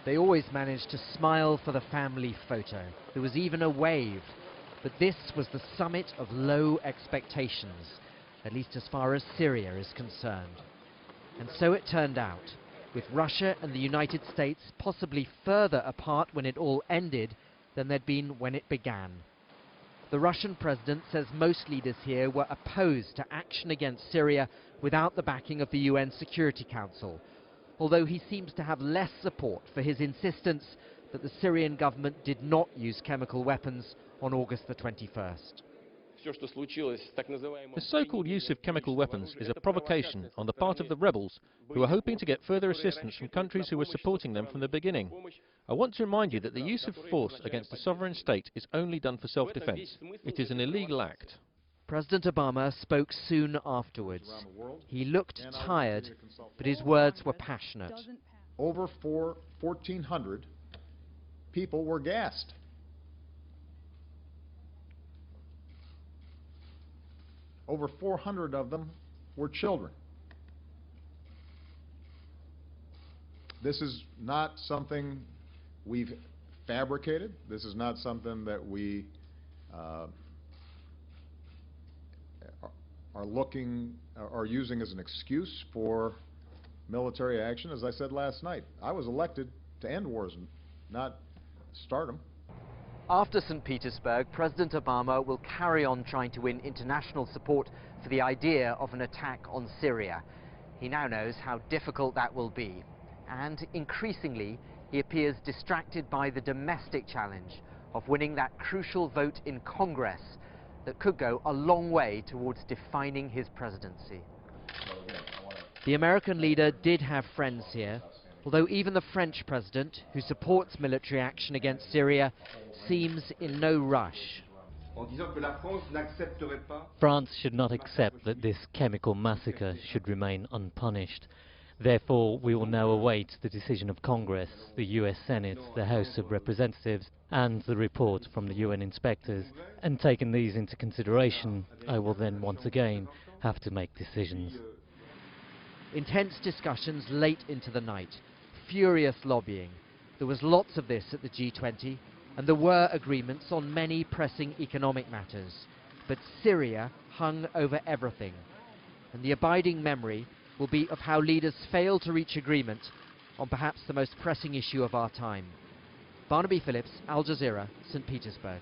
They always managed to smile for the family photo. There was even a wave. But this was the summit of low expectations, at least as far as Syria is concerned. And so it turned out, with Russia and the United States possibly further apart when it all ended than they'd been when it began. The Russian president says most leaders here were opposed to action against Syria without the backing of the UN Security Council, although he seems to have less support for his insistence that the Syrian government did not use chemical weapons on August the 21st. The so-called use of chemical weapons is a provocation on the part of the rebels who are hoping to get further assistance from countries who were supporting them from the beginning. I want to remind you that the use of force against a sovereign state is only done for self-defense. It is an illegal act. President Obama spoke soon afterwards. He looked tired, but his words were passionate. Over 1,400 people were gassed. Over 400 of them were children. This is not something we've fabricated. This is not something that we are using as an excuse for military action. As I said last night, I was elected to end wars, not start them. After St. Petersburg, President Obama will carry on trying to win international support for the idea of an attack on Syria. He now knows how difficult that will be. And increasingly, he appears distracted by the domestic challenge of winning that crucial vote in Congress that could go a long way towards defining his presidency. The American leader did have friends here, although even the French president, who supports military action against Syria, seems in no rush. France should not accept that this chemical massacre should remain unpunished. Therefore, we will now await the decision of Congress, the US Senate, the House of Representatives, and the report from the UN inspectors. And taking these into consideration, I will then once again have to make decisions. Intense discussions late into the night, furious lobbying. There was lots of this at the G20, and there were agreements on many pressing economic matters. But Syria hung over everything, and the abiding memory will be of how leaders failed to reach agreement on perhaps the most pressing issue of our time. Barnaby Phillips, Al Jazeera, St. Petersburg.